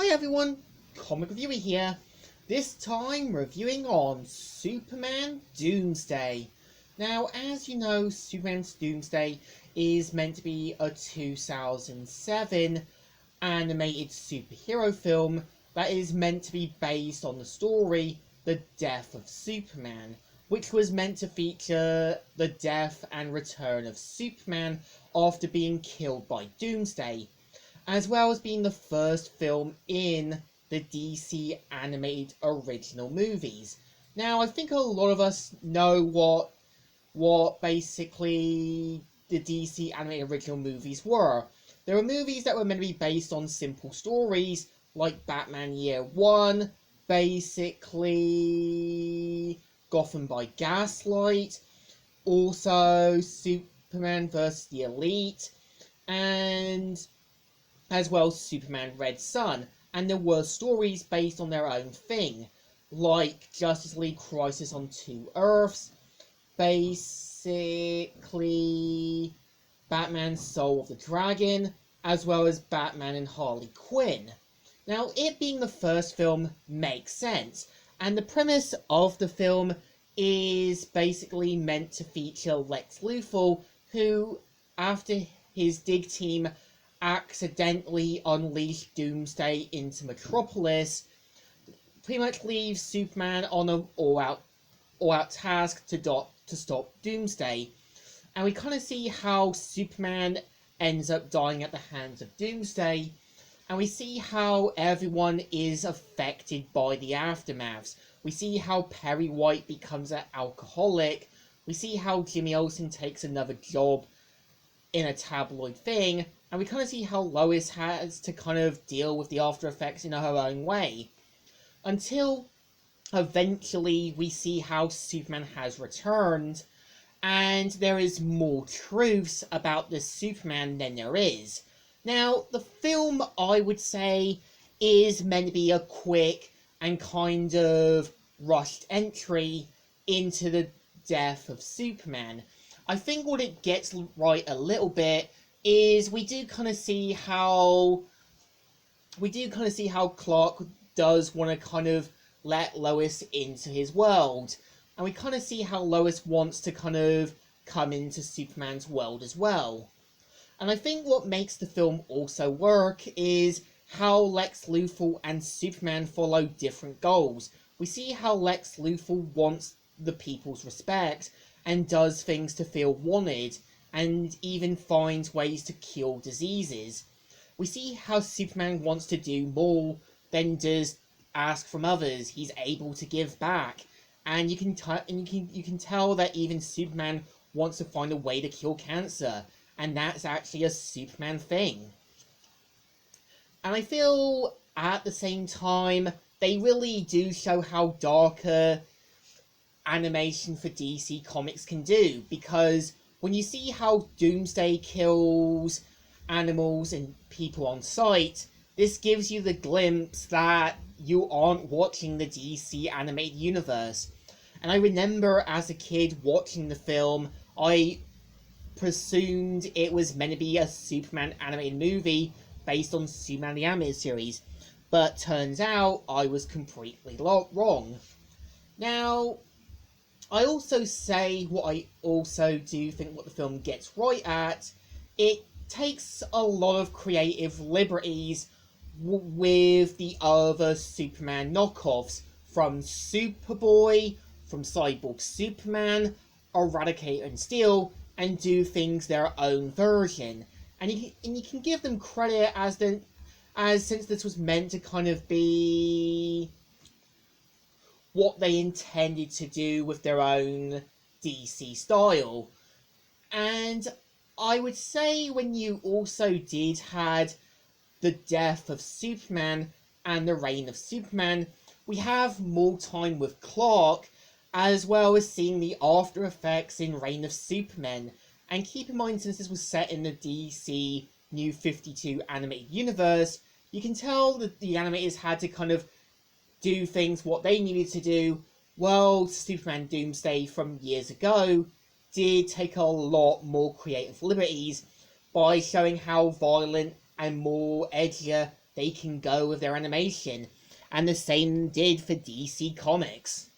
Hi everyone, Comic Reviewer here. This time reviewing on Superman Doomsday. Now, as you know, Superman's Doomsday is meant to be a 2007 animated superhero film that is meant to be based on the story The Death of Superman, which was meant to feature the death and return of Superman after being killed by Doomsday, as well as being the first film in the DC animated original movies. Now, I think a lot of us know what basically the DC animated original movies were. There were movies that were meant to be based on simple stories, like Batman Year One, basically Gotham by Gaslight, also Superman vs. the Elite, and as well as Superman Red Sun. And there were stories based on their own thing, like Justice League Crisis on Two Earths, basically Batman Soul of the Dragon, as well as Batman and Harley Quinn. Now, it being the first film makes sense, and the premise of the film is basically meant to feature Lex Luthor, who, after his dig team accidentally unleashed Doomsday into Metropolis, pretty much leaves Superman on an all-out task to stop Doomsday. And we kind of see how Superman ends up dying at the hands of Doomsday, and we see how everyone is affected by the aftermaths. We see how Perry White becomes an alcoholic. We see how Jimmy Olsen takes another job in a tabloid thing, and we kind of see how Lois has to kind of deal with the after effects in her own way. Until eventually we see how Superman has returned, and there is more truths about this Superman than there is. Now, the film, I would say, is meant to be a quick and kind of rushed entry into the death of Superman. I think what it gets right a little bit is we do kind of see how Clark does want to kind of let Lois into his world, and we kind of see how Lois wants to kind of come into Superman's world as well. And I think what makes the film also work is how Lex Luthor and Superman follow different goals. We see how Lex Luthor wants the people's respect and does things to feel wanted, and even finds ways to cure diseases. We see how Superman wants to do more than just ask from others. He's able to give back, and you can tell that even Superman wants to find a way to cure cancer, and that's actually a Superman thing. And I feel at the same time they really do show how darker animation for DC Comics can do, because when you see how Doomsday kills animals and people on sight, this gives you the glimpse that you aren't watching the DC animated universe. And I remember as a kid watching the film, I presumed it was meant to be a Superman animated movie based on Superman the Animated Series, but turns out I was completely wrong. Now, I also say what I also do think what the film gets right at. It takes a lot of creative liberties with the other Superman knockoffs, from Superboy, from Cyborg Superman, Eradicator and Steel, and do things their own version. And you can give them credit as since this was meant to kind of be what they intended to do with their own DC style. And I would say when you also had the death of Superman and the reign of Superman, we have more time with Clark, as well as seeing the after effects in Reign of Superman. And keep in mind, since this was set in the DC New 52 animated universe, you can tell that the animators had to kind of do things what they needed to do. Well, Superman Doomsday from years ago did take a lot more creative liberties by showing how violent and more edgier they can go with their animation. And the same did for DC Comics.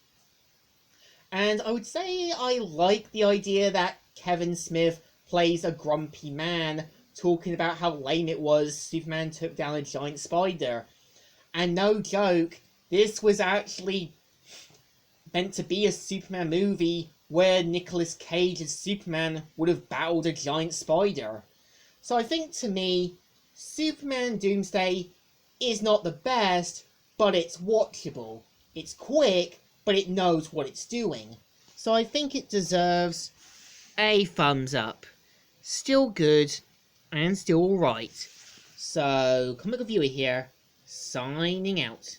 And I would say I like the idea that Kevin Smith plays a grumpy man, talking about how lame it was Superman took down a giant spider. And no joke, this was actually meant to be a Superman movie where Nicolas Cage as Superman would have battled a giant spider. So I think, to me, Superman Doomsday is not the best, but it's watchable. It's quick, but it knows what it's doing. So I think it deserves a thumbs up. Still good, and still alright. So, Comic Reviewer here, signing out.